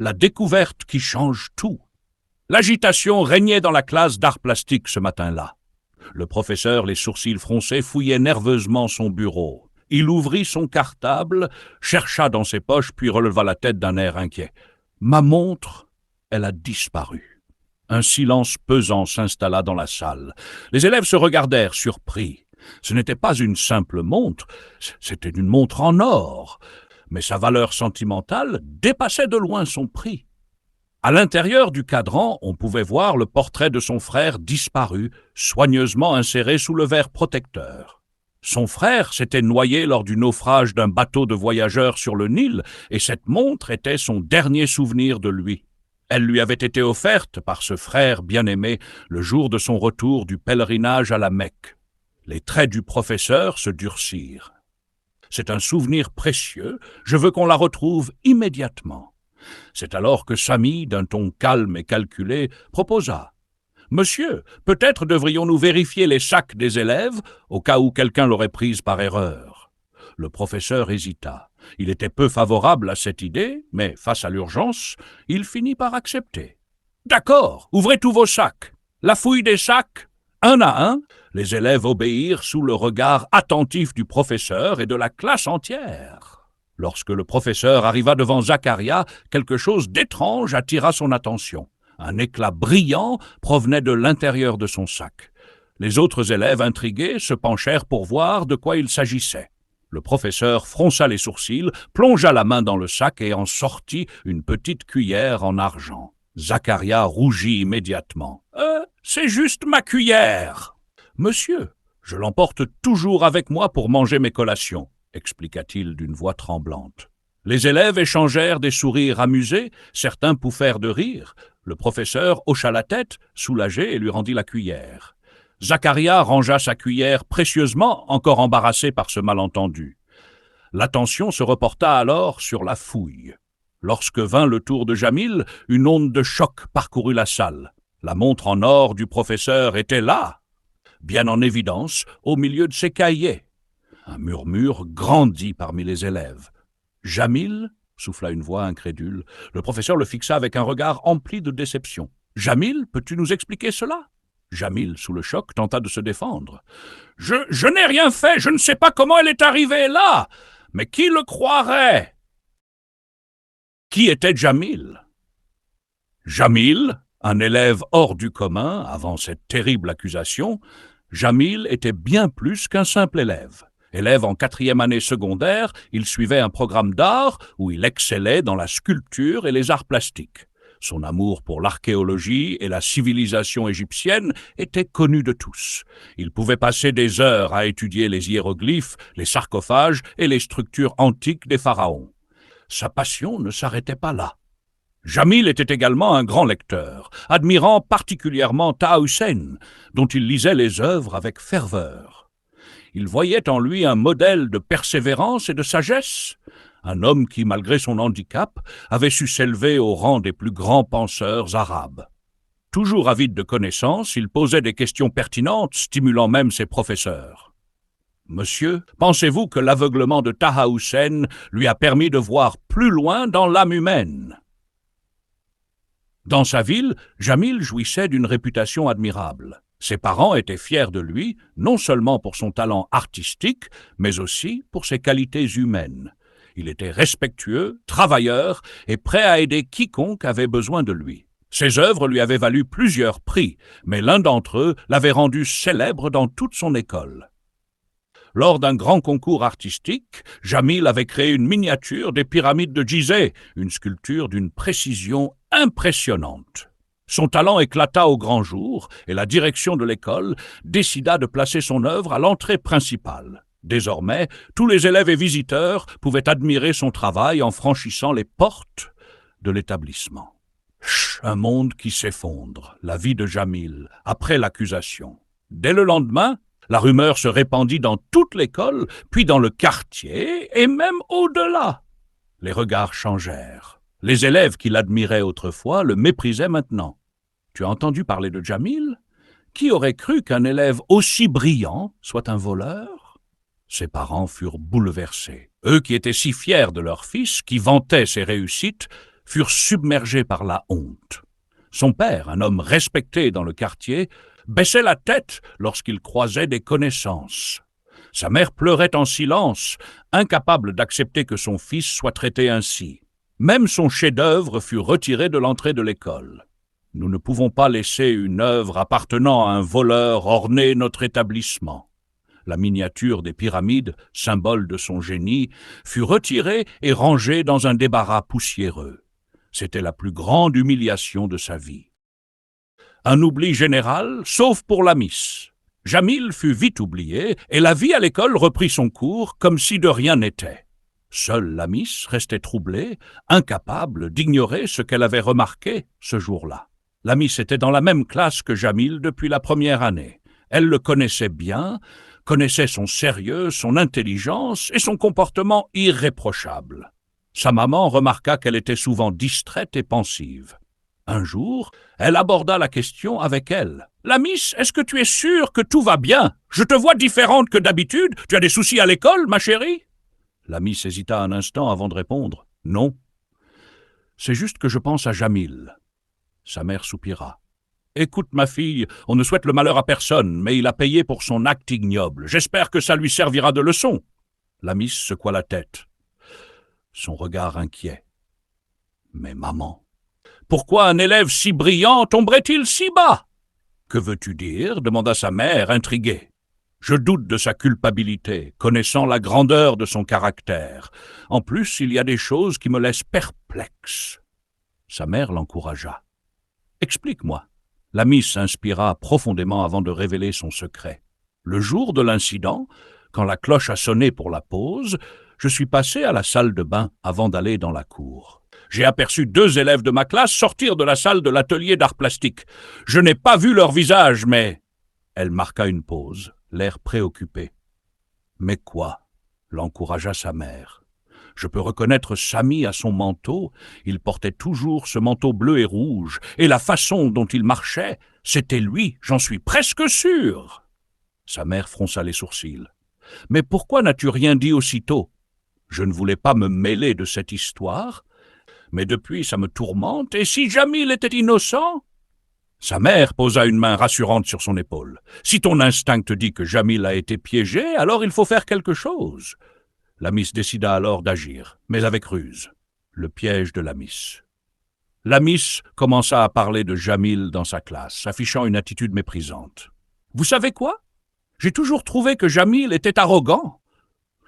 la découverte qui change tout. L'agitation régnait dans la classe d'art plastique ce matin-là. Le professeur, les sourcils froncés, fouillait nerveusement son bureau. Il ouvrit son cartable, chercha dans ses poches, puis releva la tête d'un air inquiet. Ma montre, elle a disparu. Un silence pesant s'installa dans la salle. Les élèves se regardèrent surpris. Ce n'était pas une simple montre, c'était une montre en or. Mais sa valeur sentimentale dépassait de loin son prix. À l'intérieur du cadran, on pouvait voir le portrait de son frère disparu, soigneusement inséré sous le verre protecteur. Son frère s'était noyé lors du naufrage d'un bateau de voyageurs sur le Nil, et cette montre était son dernier souvenir de lui. Elle lui avait été offerte par ce frère bien-aimé le jour de son retour du pèlerinage à la Mecque. Les traits du professeur se durcirent. C'est un souvenir précieux, je veux qu'on la retrouve immédiatement. C'est alors que Samy, d'un ton calme et calculé, proposa « Monsieur, peut-être devrions-nous vérifier les sacs des élèves, au cas où quelqu'un l'aurait prise par erreur. » Le professeur hésita. Il était peu favorable à cette idée, mais face à l'urgence, il finit par accepter. « D'accord, ouvrez tous vos sacs. La fouille des sacs, un à un. » Les élèves obéirent sous le regard attentif du professeur et de la classe entière. Lorsque le professeur arriva devant Zacharia, quelque chose d'étrange attira son attention. Un éclat brillant provenait de l'intérieur de son sac. Les autres élèves intrigués se penchèrent pour voir de quoi il s'agissait. Le professeur fronça les sourcils, plongea la main dans le sac et en sortit une petite cuillère en argent. Zacharia rougit immédiatement. « C'est juste ma cuillère !»« Monsieur, je l'emporte toujours avec moi pour manger mes collations, » expliqua-t-il d'une voix tremblante. Les élèves échangèrent des sourires amusés, certains pouffèrent de rire. Le professeur hocha la tête, soulagé, et lui rendit la cuillère. Zacharia rangea sa cuillère précieusement, encore embarrassé par ce malentendu. L'attention se reporta alors sur la fouille. Lorsque vint le tour de Jamil, une onde de choc parcourut la salle. La montre en or du professeur était là, bien en évidence, au milieu de ses cahiers. Un murmure grandit parmi les élèves. « Jamil ?» souffla une voix incrédule. Le professeur le fixa avec un regard empli de déception. « Jamil, peux-tu nous expliquer cela ?» Jamil, sous le choc, tenta de se défendre. « Je n'ai rien fait, je ne sais pas comment elle est arrivée là. Mais qui le croirait ?» Qui était Jamil? Jamil, un élève hors du commun avant cette terrible accusation, Jamil était bien plus qu'un simple élève. Élève en 4e année secondaire, il suivait un programme d'art où il excellait dans la sculpture et les arts plastiques. Son amour pour l'archéologie et la civilisation égyptienne était connu de tous. Il pouvait passer des heures à étudier les hiéroglyphes, les sarcophages et les structures antiques des pharaons. Sa passion ne s'arrêtait pas là. Jamil était également un grand lecteur, admirant particulièrement Taha Hussein, dont il lisait les œuvres avec ferveur. Il voyait en lui un modèle de persévérance et de sagesse, un homme qui, malgré son handicap, avait su s'élever au rang des plus grands penseurs arabes. Toujours avide de connaissances, il posait des questions pertinentes, stimulant même ses professeurs. « Monsieur, pensez-vous que l'aveuglement de Taha Hussein lui a permis de voir plus loin dans l'âme humaine ?» Dans sa ville, Jamil jouissait d'une réputation admirable. Ses parents étaient fiers de lui, non seulement pour son talent artistique, mais aussi pour ses qualités humaines. Il était respectueux, travailleur et prêt à aider quiconque avait besoin de lui. Ses œuvres lui avaient valu plusieurs prix, mais l'un d'entre eux l'avait rendu célèbre dans toute son école. Lors d'un grand concours artistique, Jamil avait créé une miniature des pyramides de Gizeh, une sculpture d'une précision impressionnante. Son talent éclata au grand jour et la direction de l'école décida de placer son œuvre à l'entrée principale. Désormais, tous les élèves et visiteurs pouvaient admirer son travail en franchissant les portes de l'établissement. Un monde qui s'effondre, la vie de Jamil, après l'accusation. Dès le lendemain, la rumeur se répandit dans toute l'école, puis dans le quartier et même au-delà. Les regards changèrent. Les élèves qui l'admiraient autrefois le méprisaient maintenant. « Tu as entendu parler de Jamil ? Qui aurait cru qu'un élève aussi brillant soit un voleur ?» Ses parents furent bouleversés. Eux qui étaient si fiers de leur fils, qui vantaient ses réussites, furent submergés par la honte. Son père, un homme respecté dans le quartier, baissait la tête lorsqu'il croisait des connaissances. Sa mère pleurait en silence, incapable d'accepter que son fils soit traité ainsi. Même son chef-d'œuvre fut retiré de l'entrée de l'école. Nous ne pouvons pas laisser une œuvre appartenant à un voleur orner notre établissement. La miniature des pyramides, symbole de son génie, fut retirée et rangée dans un débarras poussiéreux. C'était la plus grande humiliation de sa vie. Un oubli général, sauf pour la miss. Jamil fut vite oublié et la vie à l'école reprit son cours comme si de rien n'était. Seule la miss restait troublée, incapable d'ignorer ce qu'elle avait remarqué ce jour-là. La miss était dans la même classe que Jamil depuis la première année. Elle le connaissait bien, connaissait son sérieux, son intelligence et son comportement irréprochable. Sa maman remarqua qu'elle était souvent distraite et pensive. Un jour, elle aborda la question avec elle. « La miss, est-ce que tu es sûre que tout va bien? Je te vois différente que d'habitude. Tu as des soucis à l'école, ma chérie ?» La miss hésita un instant avant de répondre. « Non. C'est juste que je pense à Jamil. » Sa mère soupira. « Écoute, ma fille, on ne souhaite le malheur à personne, mais il a payé pour son acte ignoble. J'espère que ça lui servira de leçon. » La miss secoua la tête. Son regard inquiet. « Mais maman, pourquoi un élève si brillant tomberait-il si bas? »« Que veux-tu dire » demanda sa mère, intriguée. « Je doute de sa culpabilité, connaissant la grandeur de son caractère. En plus, il y a des choses qui me laissent perplexe. » Sa mère l'encouragea. « Explique-moi. » La miss s'inspira profondément avant de révéler son secret. Le jour de l'incident, quand la cloche a sonné pour la pause, je suis passé à la salle de bain avant d'aller dans la cour. J'ai aperçu 2 élèves de ma classe sortir de la salle de l'atelier d'art plastique. Je n'ai pas vu leur visage, mais... Elle marqua une pause, l'air préoccupé. « Mais quoi ?» l'encouragea sa mère. « Je peux reconnaître Samy à son manteau. Il portait toujours ce manteau bleu et rouge, et la façon dont il marchait, c'était lui, j'en suis presque sûr. » Sa mère fronça les sourcils. « Mais pourquoi n'as-tu rien dit aussitôt? Je ne voulais pas me mêler de cette histoire, mais depuis ça me tourmente, et si Jamil était innocent ?» Sa mère posa une main rassurante sur son épaule. « Si ton instinct te dit que Jamil a été piégé, alors il faut faire quelque chose. » La miss décida alors d'agir, mais avec ruse. Le piège de la miss. La miss commença à parler de Jamil dans sa classe, affichant une attitude méprisante. « Vous savez quoi? J'ai toujours trouvé que Jamil était arrogant.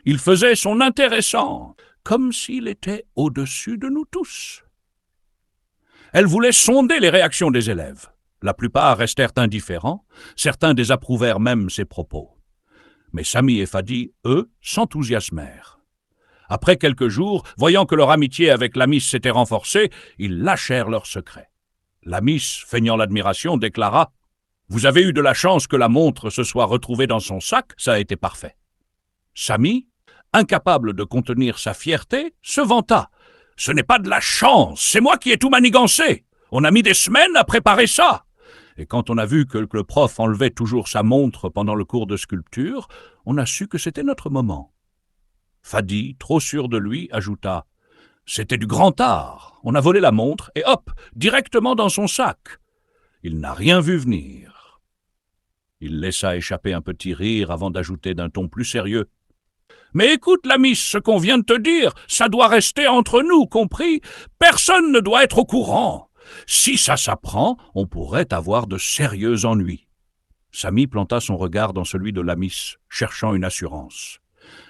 Il faisait son intéressant, comme s'il était au-dessus de nous tous. » Elle voulait sonder les réactions des élèves. La plupart restèrent indifférents, certains désapprouvèrent même ses propos. Mais Samy et Fadi, eux, s'enthousiasmèrent. Après quelques jours, voyant que leur amitié avec la miss s'était renforcée, ils lâchèrent leur secret. La miss, feignant l'admiration, déclara « Vous avez eu de la chance que la montre se soit retrouvée dans son sac, ça a été parfait. » Samy, incapable de contenir sa fierté, se vanta. « Ce n'est pas de la chance, c'est moi qui ai tout manigancé. On a mis des semaines à préparer ça. » Et quand on a vu que le prof enlevait toujours sa montre pendant le cours de sculpture, on a su que c'était notre moment. Fadi, trop sûr de lui, ajouta « C'était du grand art. On a volé la montre et hop, directement dans son sac. » Il n'a rien vu venir. Il laissa échapper un petit rire avant d'ajouter d'un ton plus sérieux « Mais écoute, la miss, ce qu'on vient de te dire, ça doit rester entre nous, compris? Personne ne doit être au courant. Si ça s'apprend, on pourrait avoir de sérieux ennuis. » Samy planta son regard dans celui de la miss, cherchant une assurance.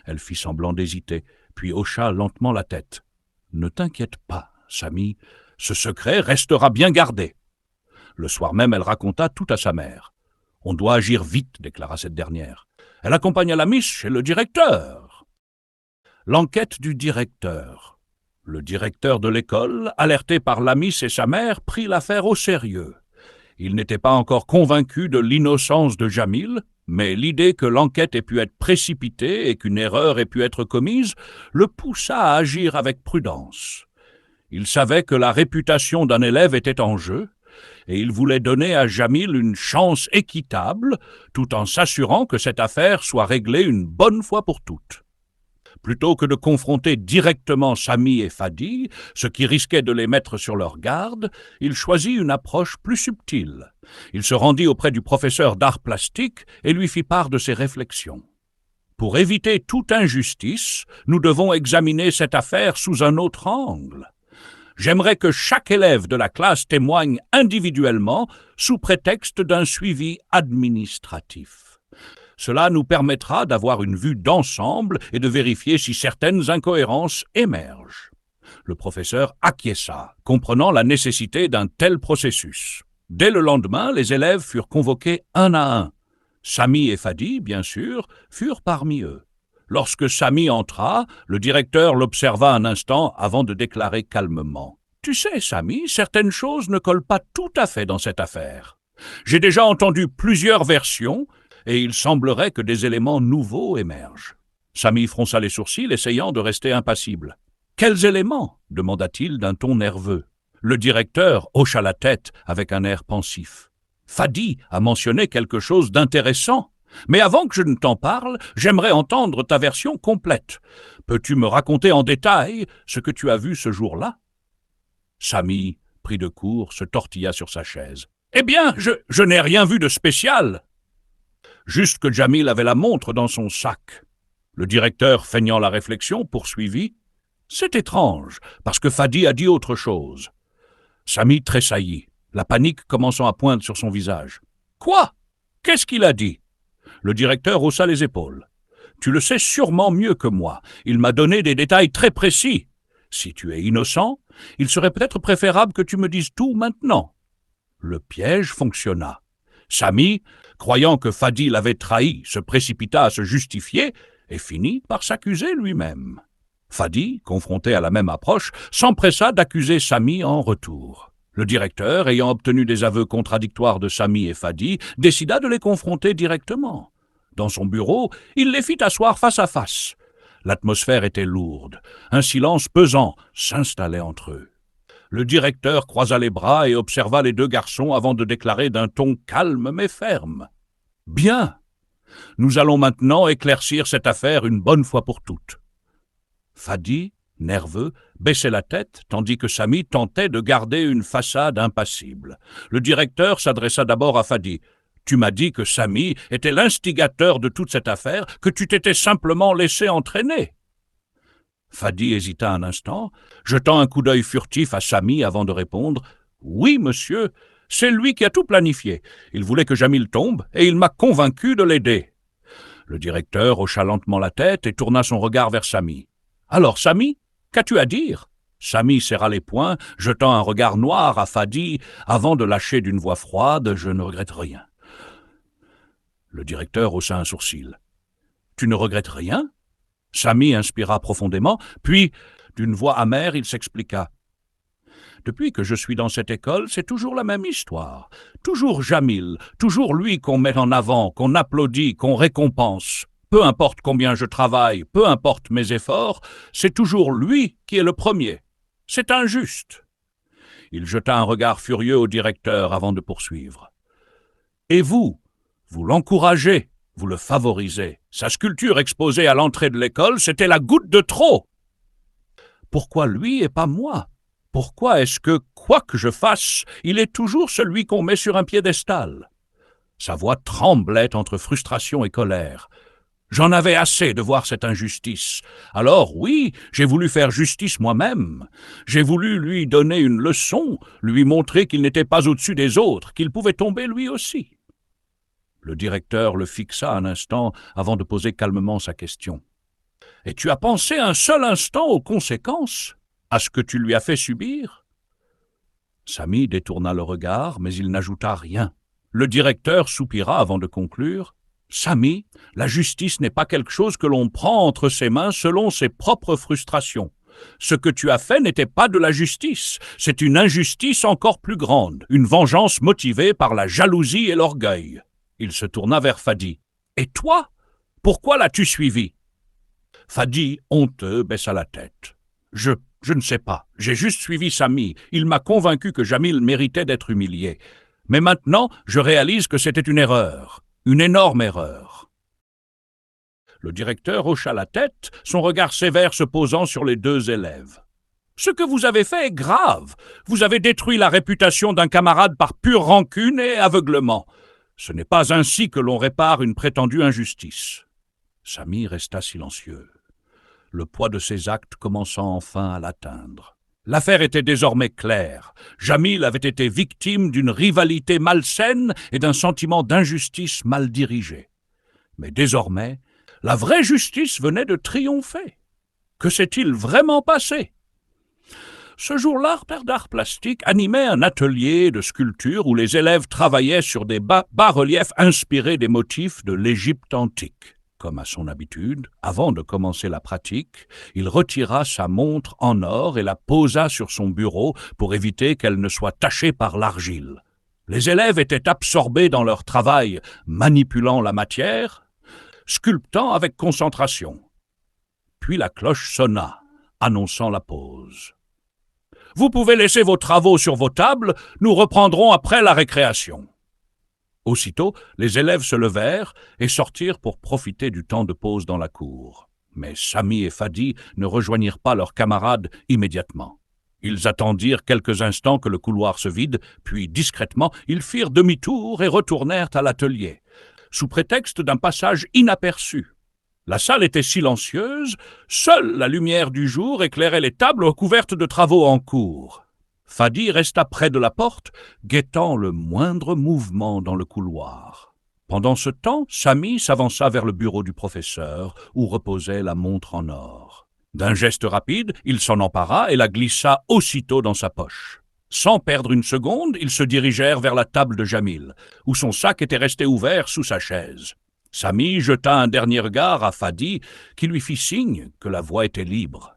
Elle fit semblant d'hésiter, puis hocha lentement la tête. « Ne t'inquiète pas, Samy, ce secret restera bien gardé. » Le soir même, elle raconta tout à sa mère. « On doit agir vite, » déclara cette dernière. Elle accompagna la miss chez le directeur. L'enquête du directeur. Le directeur de l'école, alerté par la miss et sa mère, prit l'affaire au sérieux. Il n'était pas encore convaincu de l'innocence de Jamil, mais l'idée que l'enquête ait pu être précipitée et qu'une erreur ait pu être commise le poussa à agir avec prudence. Il savait que la réputation d'un élève était en jeu, et il voulait donner à Jamil une chance équitable, tout en s'assurant que cette affaire soit réglée une bonne fois pour toutes. Plutôt que de confronter directement Samy et Fadi, ce qui risquait de les mettre sur leur garde, il choisit une approche plus subtile. Il se rendit auprès du professeur d'art plastique et lui fit part de ses réflexions. Pour éviter toute injustice, nous devons examiner cette affaire sous un autre angle. J'aimerais que chaque élève de la classe témoigne individuellement sous prétexte d'un suivi administratif. Cela nous permettra d'avoir une vue d'ensemble et de vérifier si certaines incohérences émergent. Le professeur acquiesça, comprenant la nécessité d'un tel processus. Dès le lendemain, les élèves furent convoqués un à un. Samy et Fadi, bien sûr, furent parmi eux. Lorsque Samy entra, le directeur l'observa un instant avant de déclarer calmement. « Tu sais, Samy, certaines choses ne collent pas tout à fait dans cette affaire. J'ai déjà entendu plusieurs versions, et il semblerait que des éléments nouveaux émergent. » Samy fronça les sourcils, essayant de rester impassible. « Quels éléments » demanda-t-il d'un ton nerveux. Le directeur hocha la tête avec un air pensif. « Fadi a mentionné quelque chose d'intéressant. Mais avant que je ne t'en parle, j'aimerais entendre ta version complète. Peux-tu me raconter en détail ce que tu as vu ce jour-là » Samy, pris de court, se tortilla sur sa chaise. « Eh bien, je n'ai rien vu de spécial. » Juste que Jamil avait la montre dans son sac. Le directeur, feignant la réflexion, poursuivit. « C'est étrange, parce que Fadi a dit autre chose. » Samy tressaillit, la panique commençant à poindre sur son visage. « Quoi? Qu'est-ce qu'il a dit ?» Le directeur haussa les épaules. « Tu le sais sûrement mieux que moi. Il m'a donné des détails très précis. Si tu es innocent, il serait peut-être préférable que tu me dises tout maintenant. » Le piège fonctionna. Samy, croyant que Fadi l'avait trahi, se précipita à se justifier et finit par s'accuser lui-même. Fadi, confronté à la même approche, s'empressa d'accuser Samy en retour. Le directeur, ayant obtenu des aveux contradictoires de Samy et Fadi, décida de les confronter directement. Dans son bureau, il les fit asseoir face à face. L'atmosphère était lourde. Un silence pesant s'installait entre eux. Le directeur croisa les bras et observa les deux garçons avant de déclarer d'un ton calme mais ferme. « Bien, nous allons maintenant éclaircir cette affaire une bonne fois pour toutes. » Fadi, nerveux, baissait la tête, tandis que Samy tentait de garder une façade impassible. Le directeur s'adressa d'abord à Fadi. « Tu m'as dit que Samy était l'instigateur de toute cette affaire, que tu t'étais simplement laissé entraîner. » Fadi hésita un instant, jetant un coup d'œil furtif à Samy avant de répondre. « Oui, monsieur, c'est lui qui a tout planifié. Il voulait que Jamil tombe et il m'a convaincu de l'aider. » Le directeur hocha lentement la tête et tourna son regard vers Samy. « Alors, Samy, qu'as-tu à dire ?» Samy serra les poings, jetant un regard noir à Fadi avant de lâcher d'une voix froide. « Je ne regrette rien. » Le directeur haussa un sourcil. « Tu ne regrettes rien ?» Samy inspira profondément, puis, d'une voix amère, il s'expliqua. « Depuis que je suis dans cette école, c'est toujours la même histoire. Toujours Jamil, toujours lui qu'on met en avant, qu'on applaudit, qu'on récompense. Peu importe combien je travaille, peu importe mes efforts, c'est toujours lui qui est le premier. C'est injuste. » Il jeta un regard furieux au directeur avant de poursuivre. « Et vous l'encouragez, vous le favorisez. Sa sculpture exposée à l'entrée de l'école, c'était la goutte de trop. Pourquoi lui et pas moi? Pourquoi est-ce que, quoi que je fasse, il est toujours celui qu'on met sur un piédestal ?» Sa voix tremblait entre frustration et colère. J'en avais assez de voir cette injustice. Alors oui, j'ai voulu faire justice moi-même. J'ai voulu lui donner une leçon, lui montrer qu'il n'était pas au-dessus des autres, qu'il pouvait tomber lui aussi. Le directeur le fixa un instant avant de poser calmement sa question. « Et tu as pensé un seul instant aux conséquences, à ce que tu lui as fait subir ?» Samy détourna le regard, mais il n'ajouta rien. Le directeur soupira avant de conclure. « Samy, la justice n'est pas quelque chose que l'on prend entre ses mains selon ses propres frustrations. Ce que tu as fait n'était pas de la justice, c'est une injustice encore plus grande, une vengeance motivée par la jalousie et l'orgueil. » Il se tourna vers Fadi. « Et toi, pourquoi l'as-tu suivi ?» Fadi, honteux, baissa la tête. « Je ne sais pas. J'ai juste suivi Samy. Il m'a convaincu que Jamil méritait d'être humilié. Mais maintenant, je réalise que c'était une erreur. Une énorme erreur. » Le directeur hocha la tête, son regard sévère se posant sur les deux élèves. « Ce que vous avez fait est grave. Vous avez détruit la réputation d'un camarade par pure rancune et aveuglement. Ce n'est pas ainsi que l'on répare une prétendue injustice. » Samy resta silencieux, le poids de ses actes commençant enfin à l'atteindre. L'affaire était désormais claire. Jamil avait été victime d'une rivalité malsaine et d'un sentiment d'injustice mal dirigé. Mais désormais, la vraie justice venait de triompher. Que s'est-il vraiment passé? Ce jour-là, Père d'art plastique animait un atelier de sculpture où les élèves travaillaient sur des bas-reliefs inspirés des motifs de l'Égypte antique. Comme à son habitude, avant de commencer la pratique, il retira sa montre en or et la posa sur son bureau pour éviter qu'elle ne soit tachée par l'argile. Les élèves étaient absorbés dans leur travail, manipulant la matière, sculptant avec concentration. Puis la cloche sonna, annonçant la pause. « Vous pouvez laisser vos travaux sur vos tables, nous reprendrons après la récréation. » Aussitôt, les élèves se levèrent et sortirent pour profiter du temps de pause dans la cour. Mais Samy et Fadi ne rejoignirent pas leurs camarades immédiatement. Ils attendirent quelques instants que le couloir se vide, puis discrètement, ils firent demi-tour et retournèrent à l'atelier, sous prétexte d'un passage inaperçu. La salle était silencieuse, seule la lumière du jour éclairait les tables recouvertes de travaux en cours. Fadi resta près de la porte, guettant le moindre mouvement dans le couloir. Pendant ce temps, Samy s'avança vers le bureau du professeur, où reposait la montre en or. D'un geste rapide, il s'en empara et la glissa aussitôt dans sa poche. Sans perdre une seconde, ils se dirigèrent vers la table de Jamil, où son sac était resté ouvert sous sa chaise. Samy jeta un dernier regard à Fadi, qui lui fit signe que la voie était libre.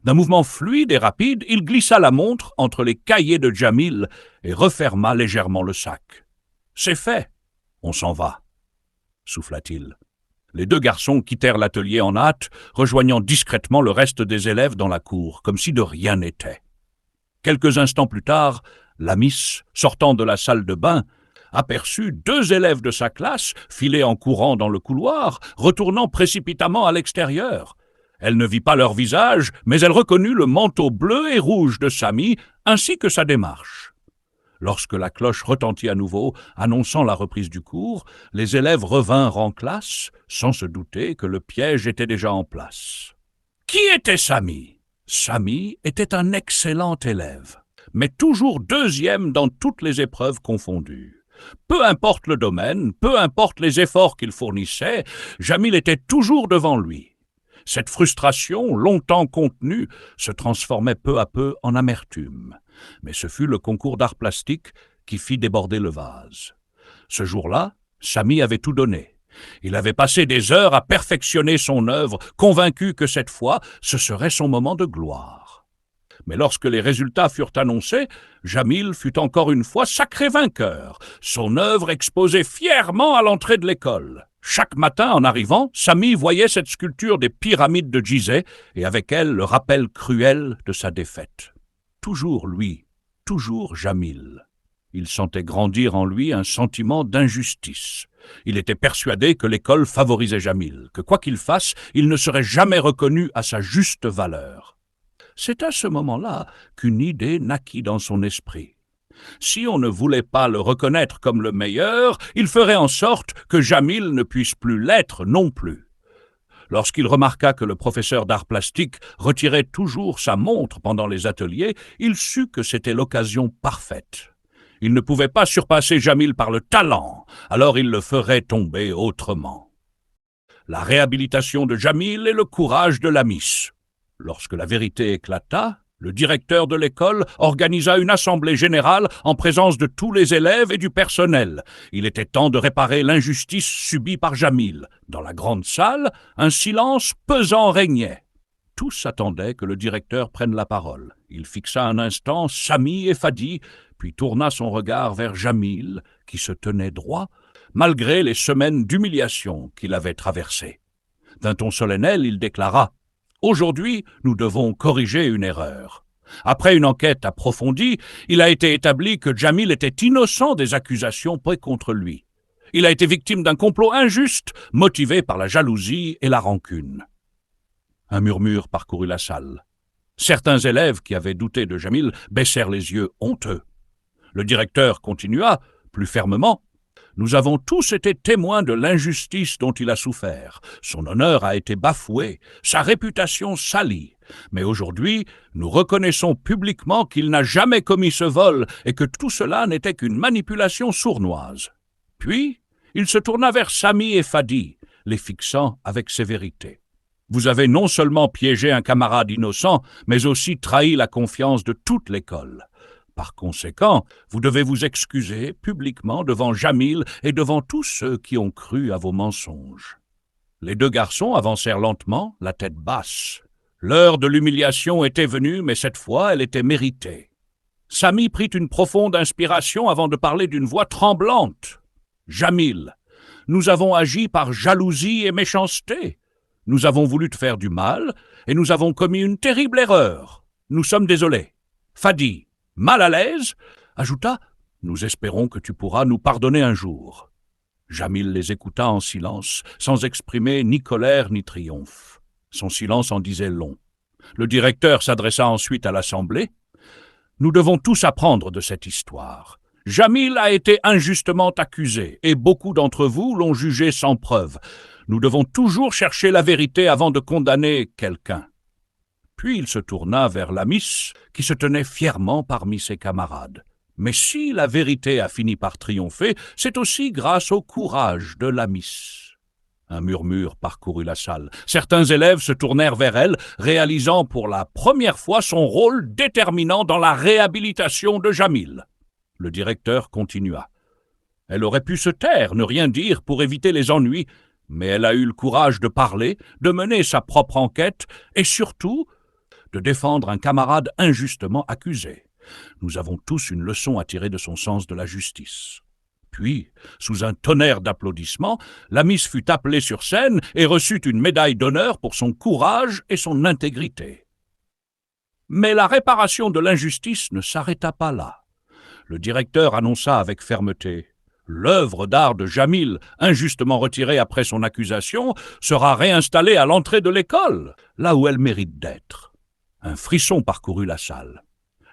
D'un mouvement fluide et rapide, il glissa la montre entre les cahiers de Jamil et referma légèrement le sac. « C'est fait, on s'en va », souffla-t-il. Les deux garçons quittèrent l'atelier en hâte, rejoignant discrètement le reste des élèves dans la cour, comme si de rien n'était. Quelques instants plus tard, la miss, sortant de la salle de bain, aperçut deux élèves de sa classe filer en courant dans le couloir, retournant précipitamment à l'extérieur. Elle ne vit pas leur visage, mais elle reconnut le manteau bleu et rouge de Samy, ainsi que sa démarche. Lorsque la cloche retentit à nouveau, annonçant la reprise du cours, les élèves revinrent en classe, sans se douter que le piège était déjà en place. Qui était Samy? Samy était un excellent élève, mais toujours deuxième dans toutes les épreuves confondues. Peu importe le domaine, peu importe les efforts qu'il fournissait, Jamil était toujours devant lui. Cette frustration, longtemps contenue, se transformait peu à peu en amertume. Mais ce fut le concours d'art plastique qui fit déborder le vase. Ce jour-là, Samy avait tout donné. Il avait passé des heures à perfectionner son œuvre, convaincu que cette fois, ce serait son moment de gloire. Mais lorsque les résultats furent annoncés, Jamil fut encore une fois sacré vainqueur, son œuvre exposée fièrement à l'entrée de l'école. Chaque matin, en arrivant, Samy voyait cette sculpture des pyramides de Gizeh et avec elle le rappel cruel de sa défaite. Toujours lui, toujours Jamil. Il sentait grandir en lui un sentiment d'injustice. Il était persuadé que l'école favorisait Jamil, que quoi qu'il fasse, il ne serait jamais reconnu à sa juste valeur. C'est à ce moment-là qu'une idée naquit dans son esprit. Si on ne voulait pas le reconnaître comme le meilleur, il ferait en sorte que Jamil ne puisse plus l'être non plus. Lorsqu'il remarqua que le professeur d'art plastique retirait toujours sa montre pendant les ateliers, il sut que c'était l'occasion parfaite. Il ne pouvait pas surpasser Jamil par le talent, alors il le ferait tomber autrement. La réhabilitation de Jamil et le courage de la miss. Lorsque la vérité éclata, le directeur de l'école organisa une assemblée générale en présence de tous les élèves et du personnel. Il était temps de réparer l'injustice subie par Jamil. Dans la grande salle, un silence pesant régnait. Tous attendaient que le directeur prenne la parole. Il fixa un instant Samy et Fadi, puis tourna son regard vers Jamil, qui se tenait droit, malgré les semaines d'humiliation qu'il avait traversées. D'un ton solennel, il déclara « Aujourd'hui, nous devons corriger une erreur. » Après une enquête approfondie, il a été établi que Jamil était innocent des accusations prises contre lui. Il a été victime d'un complot injuste, motivé par la jalousie et la rancune. Un murmure parcourut la salle. Certains élèves qui avaient douté de Jamil baissèrent les yeux honteux. Le directeur continua, plus fermement. Nous avons tous été témoins de l'injustice dont il a souffert. Son honneur a été bafoué, sa réputation salie. Mais aujourd'hui, nous reconnaissons publiquement qu'il n'a jamais commis ce vol et que tout cela n'était qu'une manipulation sournoise. Puis, il se tourna vers Sami et Fadi, les fixant avec sévérité. Vous avez non seulement piégé un camarade innocent, mais aussi trahi la confiance de toute l'école. Par conséquent, vous devez vous excuser publiquement devant Jamil et devant tous ceux qui ont cru à vos mensonges. Les deux garçons avancèrent lentement, la tête basse. L'heure de l'humiliation était venue, mais cette fois, elle était méritée. Sami prit une profonde inspiration avant de parler d'une voix tremblante. « Jamil, nous avons agi par jalousie et méchanceté. Nous avons voulu te faire du mal et nous avons commis une terrible erreur. Nous sommes désolés. Fadi, mal à l'aise, ajouta « Nous espérons que tu pourras nous pardonner un jour. » Jamil les écouta en silence, sans exprimer ni colère ni triomphe. Son silence en disait long. Le directeur s'adressa ensuite à l'assemblée. « Nous devons tous apprendre de cette histoire. Jamil a été injustement accusé, et beaucoup d'entre vous l'ont jugé sans preuve. Nous devons toujours chercher la vérité avant de condamner quelqu'un. » Puis il se tourna vers Lamis, qui se tenait fièrement parmi ses camarades. Mais si la vérité a fini par triompher, c'est aussi grâce au courage de Lamis. Un murmure parcourut la salle. Certains élèves se tournèrent vers elle, réalisant pour la première fois son rôle déterminant dans la réhabilitation de Jamil. Le directeur continua. Elle aurait pu se taire, ne rien dire pour éviter les ennuis, mais elle a eu le courage de parler, de mener sa propre enquête et surtout de défendre un camarade injustement accusé. Nous avons tous une leçon à tirer de son sens de la justice. Puis, sous un tonnerre d'applaudissements, Lamis fut appelé sur scène et reçut une médaille d'honneur pour son courage et son intégrité. Mais la réparation de l'injustice ne s'arrêta pas là. Le directeur annonça avec fermeté « L'œuvre d'art de Jamil, injustement retirée après son accusation, sera réinstallée à l'entrée de l'école, là où elle mérite d'être. » Un frisson parcourut la salle.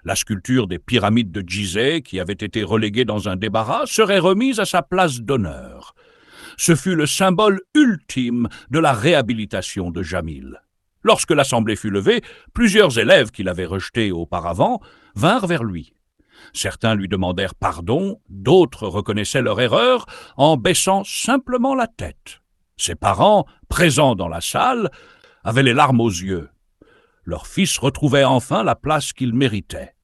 La sculpture des pyramides de Gizeh, qui avait été reléguée dans un débarras, serait remise à sa place d'honneur. Ce fut le symbole ultime de la réhabilitation de Jamil. Lorsque l'assemblée fut levée, plusieurs élèves qui l'avaient rejeté auparavant vinrent vers lui. Certains lui demandèrent pardon, d'autres reconnaissaient leur erreur en baissant simplement la tête. Ses parents, présents dans la salle, avaient les larmes aux yeux. Leur fils retrouvait enfin la place qu'il méritait.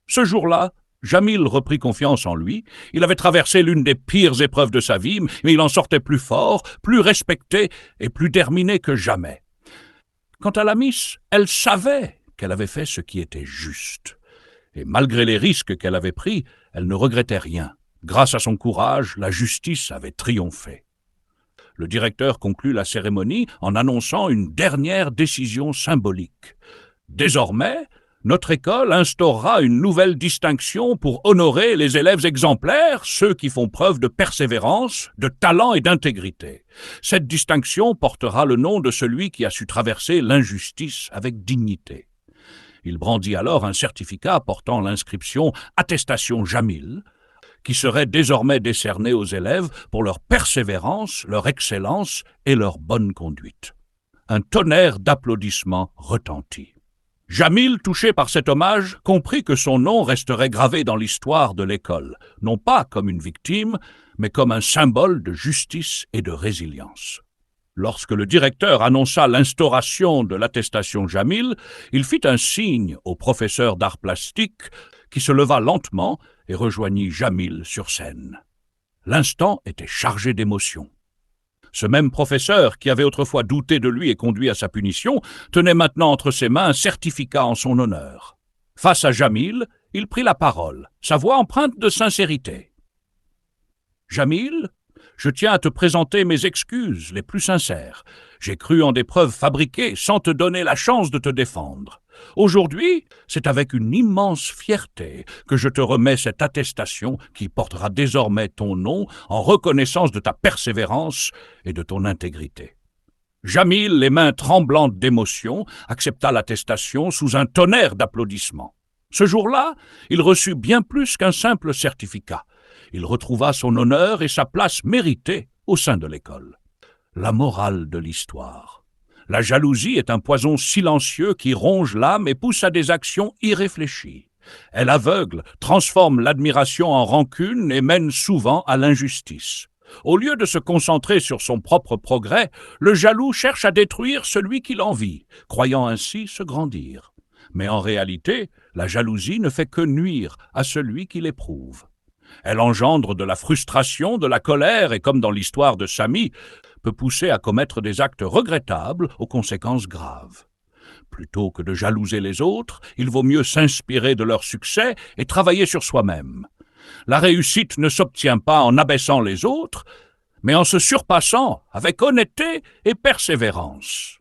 Ce jour-là, Jamil reprit confiance en lui. Il avait traversé l'une des pires épreuves de sa vie, mais il en sortait plus fort, plus respecté et plus terminé que jamais. Quant à Lamis, elle savait qu'elle avait fait ce qui était juste. Et malgré les risques qu'elle avait pris, elle ne regrettait rien. Grâce à son courage, la justice avait triomphé. Le directeur conclut la cérémonie en annonçant une dernière décision symbolique. Désormais, notre école instaurera une nouvelle distinction pour honorer les élèves exemplaires, ceux qui font preuve de persévérance, de talent et d'intégrité. Cette distinction portera le nom de celui qui a su traverser l'injustice avec dignité. Il brandit alors un certificat portant l'inscription « Attestation Jamil », qui serait désormais décerné aux élèves pour leur persévérance, leur excellence et leur bonne conduite. Un tonnerre d'applaudissements retentit. Jamil, touché par cet hommage, comprit que son nom resterait gravé dans l'histoire de l'école, non pas comme une victime, mais comme un symbole de justice et de résilience. Lorsque le directeur annonça l'instauration de l'attestation Jamil, il fit un signe au professeur d'art plastique qui se leva lentement et rejoignit Jamil sur scène. L'instant était chargé d'émotion. Ce même professeur, qui avait autrefois douté de lui et conduit à sa punition, tenait maintenant entre ses mains un certificat en son honneur. Face à Jamil, il prit la parole, sa voix empreinte de sincérité. « Jamil, je tiens à te présenter mes excuses les plus sincères. J'ai cru en des preuves fabriquées sans te donner la chance de te défendre. Aujourd'hui, c'est avec une immense fierté que je te remets cette attestation qui portera désormais ton nom en reconnaissance de ta persévérance et de ton intégrité. » Jamil, les mains tremblantes d'émotion, accepta l'attestation sous un tonnerre d'applaudissements. Ce jour-là, il reçut bien plus qu'un simple certificat. Il retrouva son honneur et sa place méritée au sein de l'école. La morale de l'histoire. La jalousie est un poison silencieux qui ronge l'âme et pousse à des actions irréfléchies. Elle aveugle, transforme l'admiration en rancune et mène souvent à l'injustice. Au lieu de se concentrer sur son propre progrès, le jaloux cherche à détruire celui qui l'envie, croyant ainsi se grandir. Mais en réalité, la jalousie ne fait que nuire à celui qui l'éprouve. Elle engendre de la frustration, de la colère et, comme dans l'histoire de Samy, peut pousser à commettre des actes regrettables aux conséquences graves. Plutôt que de jalouser les autres, il vaut mieux s'inspirer de leur succès et travailler sur soi-même. La réussite ne s'obtient pas en abaissant les autres, mais en se surpassant avec honnêteté et persévérance.